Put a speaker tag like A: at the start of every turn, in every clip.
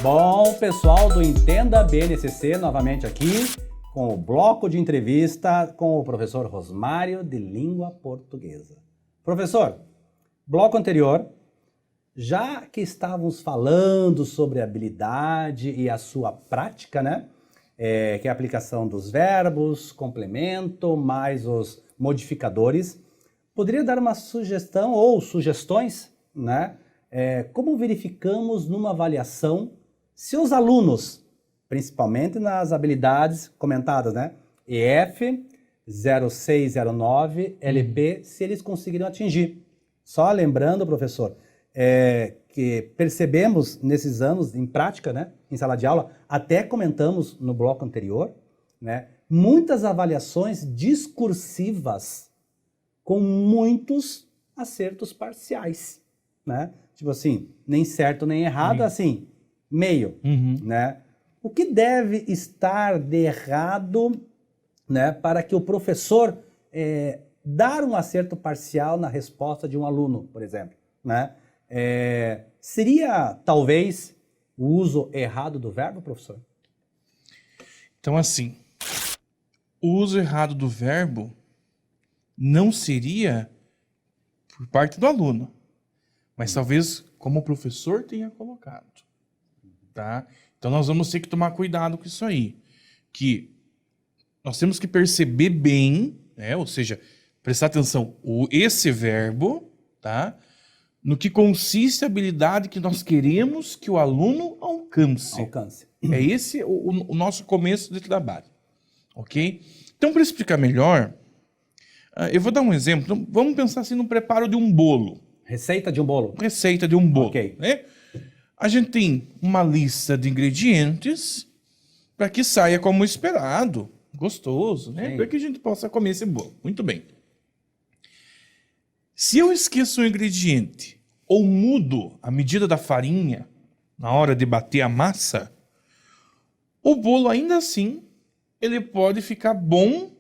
A: Bom, pessoal do Entenda BNCC, novamente aqui com o bloco de entrevista com o professor Rosmário de Língua Portuguesa. Professor, bloco anterior, já que estávamos falando sobre a habilidade e a sua prática, né? Que é a aplicação dos verbos, complemento, mais os modificadores, poderia dar uma sugestão ou sugestões, né? Como verificamos numa avaliação se os alunos, principalmente nas habilidades comentadas, né? EF 0609, LP, se eles conseguiram atingir. Só lembrando, professor, que percebemos nesses anos em prática, né, em sala de aula, até comentamos no bloco anterior, né, muitas avaliações discursivas com muitos acertos parciais, né? Tipo assim, nem certo nem errado, assim, meio, né? O que deve estar de errado, né, para que o professor dar um acerto parcial na resposta de um aluno, por exemplo, né? Seria, talvez, o uso errado do verbo, professor?
B: Então, assim, o uso errado do verbo não seria por parte do aluno, mas talvez como o professor tenha colocado, tá? Então, nós vamos ter que tomar cuidado com isso aí, que nós temos que perceber bem, né? Ou seja, prestar atenção esse verbo, tá? No que consiste a habilidade que nós queremos que o aluno alcance. É esse o nosso começo de trabalho, ok? Então, para explicar melhor, eu vou dar um exemplo. Então, vamos pensar assim no preparo de um bolo.
A: Receita de um bolo.
B: Receita de um bolo.
A: Ok.
B: Né? A gente tem uma lista de ingredientes para que saia como esperado, gostoso, né? Para que a gente possa comer esse bolo. Muito bem. Se eu esqueço um ingrediente ou mudo a medida da farinha na hora de bater a massa, o bolo ainda assim ele pode ficar bom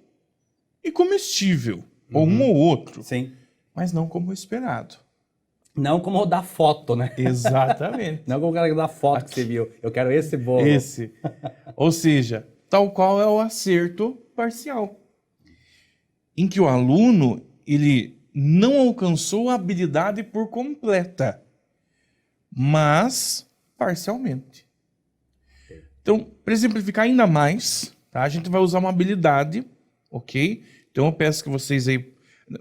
B: e comestível, ou um ou outro,
A: Sim.
B: mas não como esperado.
A: Não como o da foto, né?
B: Exatamente.
A: Não como o cara da foto que você viu. Eu quero esse bolo.
B: Esse. Ou seja, tal qual é o acerto parcial, em que o aluno ele não alcançou a habilidade por completa, mas parcialmente. Então, para exemplificar ainda mais, tá? A gente vai usar uma habilidade, ok? Então, eu peço que vocês aí,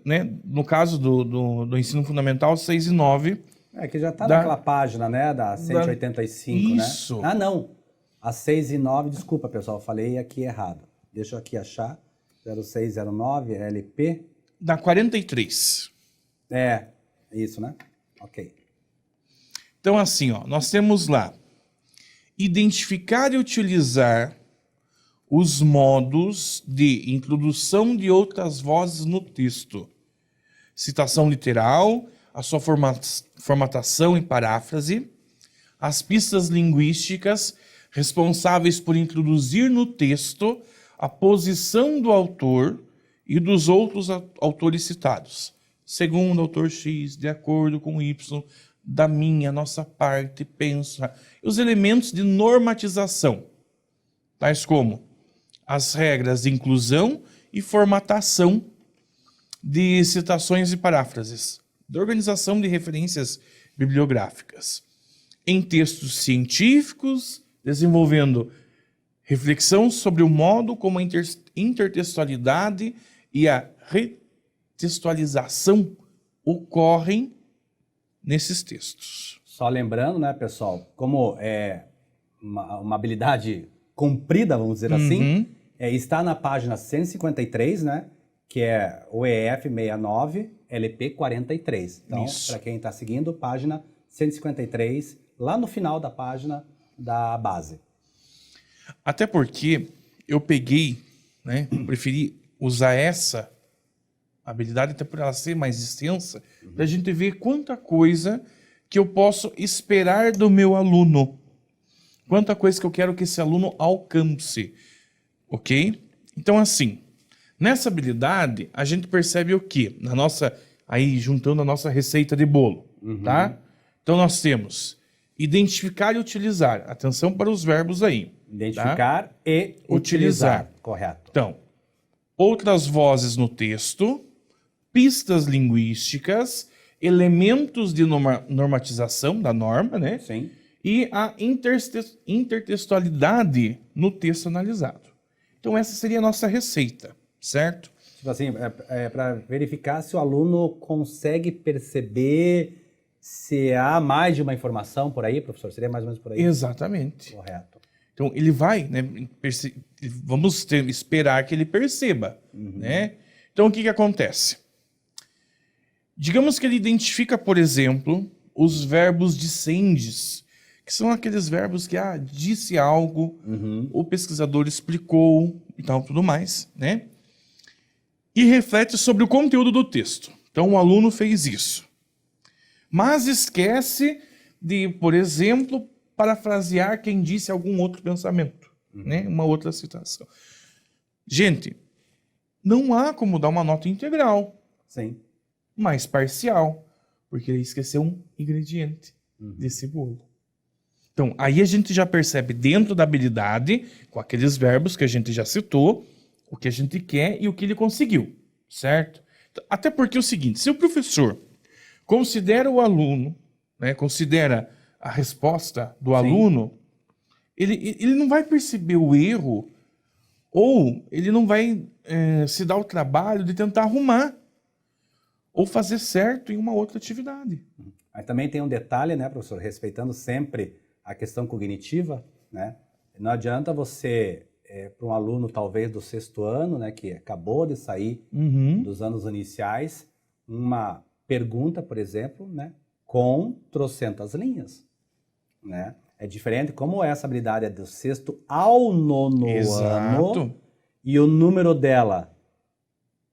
B: né, no caso do ensino fundamental 6 e 9...
A: que já está naquela página, né, da 185,
B: Isso.
A: né? Ah, não. A 6 e 9, desculpa, pessoal, eu falei aqui errado. Deixa eu aqui achar. 0609, LP...
B: Da 43.
A: Isso, né? Ok.
B: Então, assim, ó, nós temos lá identificar e utilizar os modos de introdução de outras vozes no texto. Citação literal, a sua formatação e paráfrase, as pistas linguísticas responsáveis por introduzir no texto a posição do autor e dos outros autores citados, segundo o autor X, de acordo com Y, da nossa parte, penso. E os elementos de normatização, tais como as regras de inclusão e formatação de citações e paráfrases, de organização de referências bibliográficas, em textos científicos, desenvolvendo reflexão sobre o modo como a intertextualidade e a retextualização ocorrem nesses textos.
A: Só lembrando, né, pessoal, como é uma habilidade comprida, vamos dizer assim, está na página 153, né, que é o EF 69, LP 43. Então, para quem está seguindo, página 153, lá no final da página da base.
B: Até porque eu peguei, né, preferi usar essa habilidade, até por ela ser mais extensa, para a gente ver quanta coisa que eu posso esperar do meu aluno. Quanta coisa que eu quero que esse aluno alcance. Ok? Então, assim, nessa habilidade, a gente percebe o quê? Na nossa, aí, juntando a nossa receita de bolo, tá? Então, nós temos Identificar e utilizar. Atenção para os verbos aí.
A: Identificar e
B: Utilizar.
A: utilizar. Correto.
B: Então, outras vozes no texto, pistas linguísticas, elementos de normatização da norma, né?
A: Sim.
B: E a intertextualidade no texto analisado. Então, essa seria a nossa receita, certo?
A: Tipo assim, para verificar se o aluno consegue perceber se há mais de uma informação por aí, professor? Seria mais ou menos por aí?
B: Exatamente.
A: Correto.
B: Então, ele vai, né, vamos esperar que ele perceba, né? Então, o que acontece? Digamos que ele identifica, por exemplo, os verbos discendes, que são aqueles verbos que, disse algo, o pesquisador explicou e tal, tudo mais, né? E reflete sobre o conteúdo do texto. Então, o aluno fez isso. Mas esquece de, por exemplo, parafrasear quem disse algum outro pensamento, né? Uma outra citação. Gente, não há como dar uma nota integral,
A: Sim.
B: mas parcial, porque ele esqueceu um ingrediente desse bolo. Então, aí a gente já percebe dentro da habilidade, com aqueles verbos que a gente já citou, o que a gente quer e o que ele conseguiu, certo? Até porque é o seguinte, se o professor considera o aluno, né, considera a resposta do aluno, ele não vai perceber o erro ou ele não vai se dar o trabalho de tentar arrumar ou fazer certo em uma outra atividade.
A: Aí também tem um detalhe, né, professor, respeitando sempre a questão cognitiva, né? Não adianta você, para um aluno talvez do 6º ano, né, que acabou de sair dos anos iniciais, uma pergunta, por exemplo, né, com trocentas linhas, né? É diferente como essa habilidade é do 6º ao 9º ano e o número dela,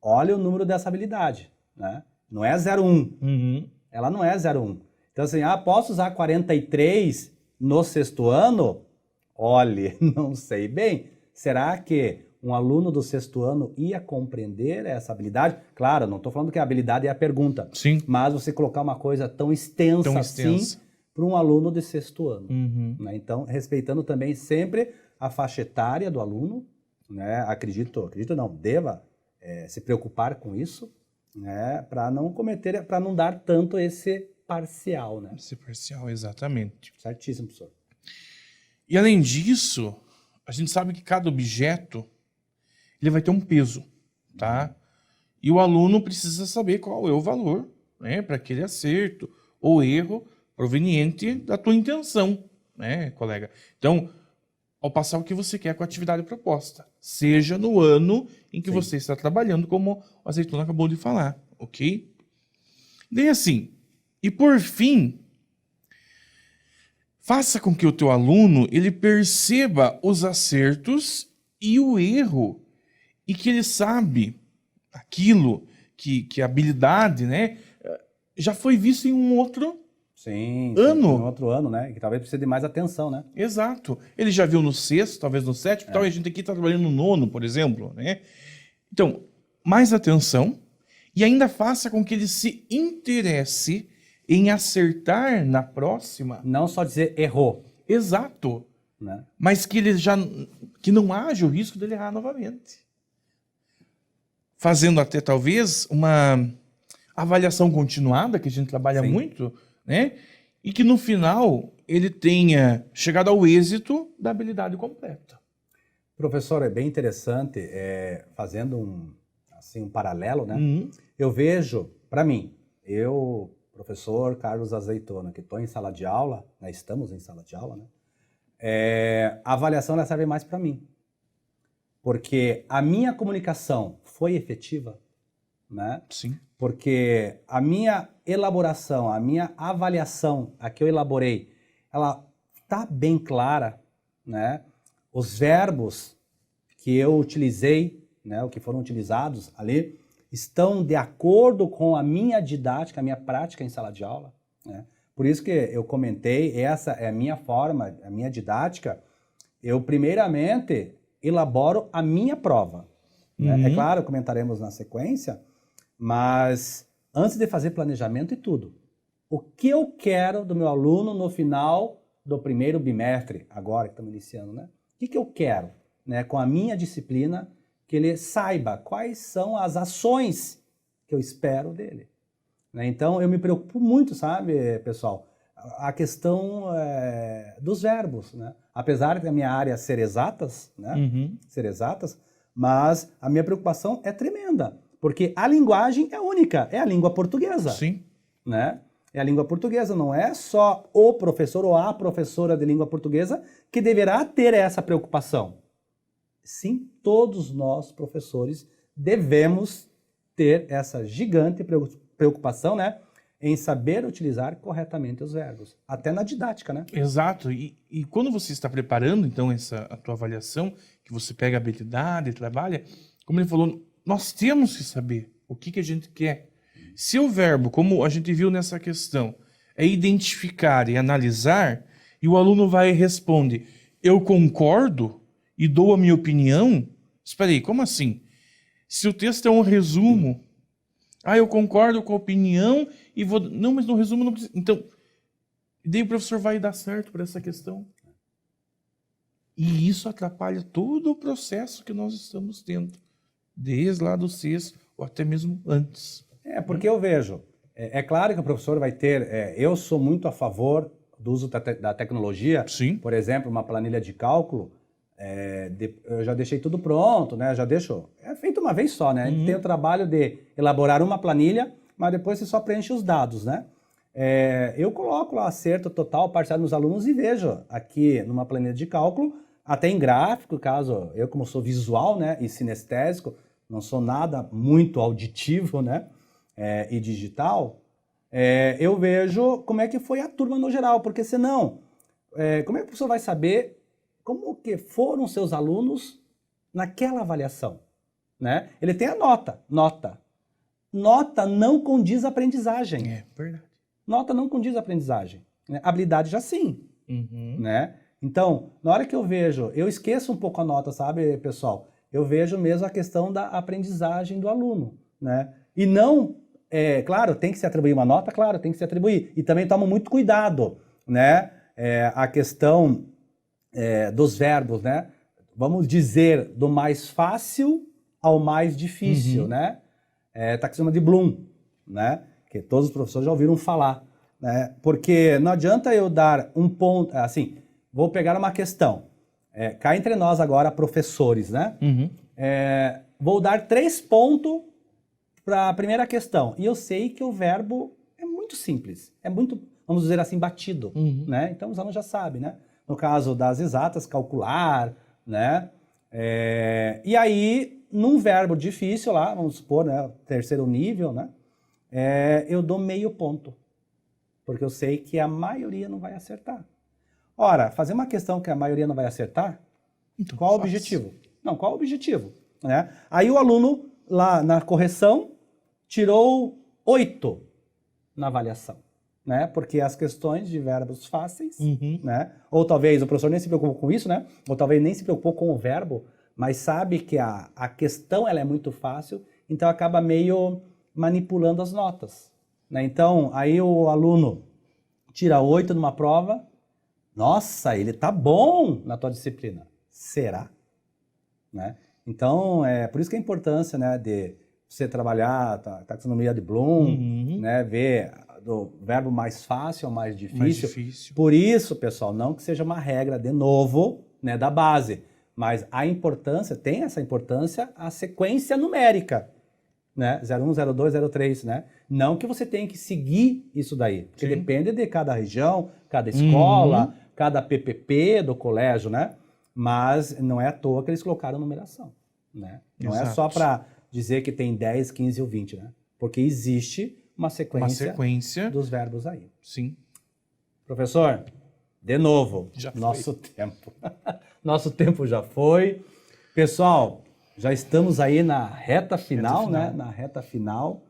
A: olha o número dessa habilidade, né? Não é 01, ela não é 01. Então assim, posso usar 43 no 6º ano? Olhe, não sei bem. Será que um aluno do 6º ano ia compreender essa habilidade? Claro, não estou falando que a habilidade é a pergunta.
B: Sim.
A: Mas você colocar uma coisa tão extensa assim para um aluno de 6º ano. Né? Então, respeitando também sempre a faixa etária do aluno, né? Acredito não, deva se preocupar com isso, né? Para não cometer, para não dar tanto esse parcial, né?
B: Esse parcial, exatamente.
A: Certíssimo, professor.
B: E além disso, a gente sabe que cada objeto ele vai ter um peso, tá? E o aluno precisa saber qual é o valor, né, para aquele acerto ou erro proveniente da tua intenção, né, colega? Então, ao passar o que você quer com a atividade proposta, seja no ano em que você está trabalhando, como o Azeitona acabou de falar, ok? Daí assim, e por fim, faça com que o teu aluno ele perceba os acertos e o erro e que ele sabe aquilo que a habilidade, né, já foi visto em um outro ano.
A: Em outro ano, né? Que talvez precise de mais atenção, né?
B: Exato. Ele já viu no 6º, talvez no 7º, talvez a gente aqui está trabalhando no 9º, por exemplo, né? Então, mais atenção e ainda faça com que ele se interesse em acertar na próxima.
A: Não só dizer errou.
B: Exato.
A: Né?
B: Mas que não haja o risco dele errar novamente. Fazendo até talvez uma avaliação continuada, que a gente trabalha muito, né? E que no final ele tenha chegado ao êxito da habilidade completa.
A: Professor, é bem interessante, fazendo um paralelo, né? Eu vejo, para mim, professor Carlos Azeitona, que estou em sala de aula, né, estamos em sala de aula, né? A avaliação ela serve mais para mim. Porque a minha comunicação foi efetiva, né?
B: Sim.
A: Porque a minha elaboração, a minha avaliação, a que eu elaborei, ela está bem clara, né? Os verbos que eu utilizei, né, o que foram utilizados ali, estão de acordo com a minha didática, a minha prática em sala de aula, né? Por isso que eu comentei, essa é a minha forma, a minha didática. Eu, primeiramente, elaboro a minha prova. Né? É claro, comentaremos na sequência, mas antes de fazer planejamento e tudo, o que eu quero do meu aluno no final do primeiro bimestre, agora que estamos iniciando, né? O que eu quero, né, com a minha disciplina, que ele saiba quais são as ações que eu espero dele. Né? Então, eu me preocupo muito, sabe, pessoal, a questão dos verbos, né? Apesar da minha área ser exatas, né? Ser exatas, mas a minha preocupação é tremenda, porque a linguagem é única, é a língua portuguesa.
B: Sim.
A: Né? É a língua portuguesa, não é só o professor ou a professora de língua portuguesa que deverá ter essa preocupação. Sim, todos nós, professores, devemos ter essa gigante preocupação, né, em saber utilizar corretamente os verbos, até na didática, né?
B: Exato. E quando você está preparando, então, a tua avaliação, que você pega a habilidade e trabalha, como ele falou, nós temos que saber o que a gente quer. Se o verbo, como a gente viu nessa questão, é identificar e analisar, e o aluno vai e responde, eu concordo e dou a minha opinião, espera aí, como assim? Se o texto é um resumo, eu concordo com a opinião e vou... Não, mas no resumo não precisa... Então, daí o professor vai dar certo para essa questão. E isso atrapalha todo o processo que nós estamos tendo, desde lá do sexto ou até mesmo antes.
A: Porque eu vejo, é claro que o professor vai ter, eu sou muito a favor do uso da tecnologia.
B: Sim.
A: Por exemplo, uma planilha de cálculo, eu já deixei tudo pronto, né? É feito uma vez só, né? A gente tem o trabalho de elaborar uma planilha, mas depois você só preenche os dados, né? Eu coloco lá acerto total, parcial nos alunos e vejo aqui numa planilha de cálculo, até em gráfico, caso eu como sou visual, né, e sinestésico, não sou nada muito auditivo, né? E digital, eu vejo como é que foi a turma no geral, porque senão, como é que o professor vai saber como que foram seus alunos naquela avaliação? Né? Ele tem a nota. Nota não condiz aprendizagem.
B: É verdade.
A: Nota não condiz aprendizagem. Né? Habilidade já sim. Né? Então, na hora que eu vejo, eu esqueço um pouco a nota, sabe, pessoal? Eu vejo mesmo a questão da aprendizagem do aluno. Né? E não... claro, tem que se atribuir uma nota, claro, tem que se atribuir. E também tomo muito cuidado, né? A questão dos verbos, né? Vamos dizer, do mais fácil ao mais difícil, né? Taxônimo de Bloom, né? Que todos os professores já ouviram falar, né? Porque não adianta eu dar um ponto, assim, vou pegar uma questão. Cá entre nós agora, professores, né? Vou dar 3 pontos para a primeira questão. E eu sei que o verbo é muito simples, é muito, vamos dizer assim, batido, né? Então os alunos já sabem, né? No caso das exatas, calcular, né? E aí, num verbo difícil lá, vamos supor, né, terceiro nível, né? Eu dou meio ponto, porque eu sei que a maioria não vai acertar. Ora, fazer uma questão que a maioria não vai acertar, então, qual o objetivo? Não, qual o objetivo? Né? Aí o aluno, lá na correção, tirou 8 na avaliação, né? Porque as questões de verbos fáceis, né? Ou talvez o professor nem se preocupou com isso, né? Ou talvez nem se preocupou com o verbo, mas sabe que a questão ela é muito fácil, então acaba meio manipulando as notas, né? Então, aí o aluno tira 8 numa prova, nossa, ele tá bom na tua disciplina. Será? Né? Então, por isso que a importância, né, de você trabalhar a taxonomia de Bloom, né, ver do verbo mais fácil ao mais difícil. Por isso, pessoal, não que seja uma regra, de novo, né, da base, mas tem essa importância a sequência numérica, né, 01, 02, 03, né? Não que você tenha que seguir isso daí, porque depende de cada região, cada escola, cada PPP do colégio, né? Mas não é à toa que eles colocaram numeração, né? Não é só para dizer que tem 10, 15 ou 20, né? Porque existe uma sequência dos verbos aí.
B: Sim.
A: Professor, de novo, nosso tempo. Nosso tempo já foi. Pessoal, já estamos aí na reta final, né? Na reta final.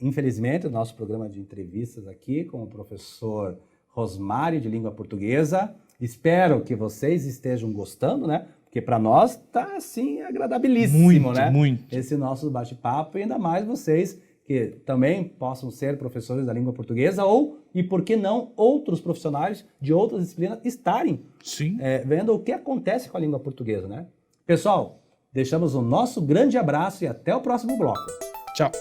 A: Infelizmente, o nosso programa de entrevistas aqui com o professor Rosmário, de língua portuguesa. Espero que vocês estejam gostando, né? Porque para nós tá, assim, agradabilíssimo, né?
B: Muito.
A: Esse nosso bate-papo, e ainda mais vocês que também possam ser professores da língua portuguesa ou, e por que não, outros profissionais de outras disciplinas estarem
B: Sim.
A: vendo o que acontece com a língua portuguesa, né? Pessoal, deixamos o nosso grande abraço e até o próximo bloco.
B: Tchau.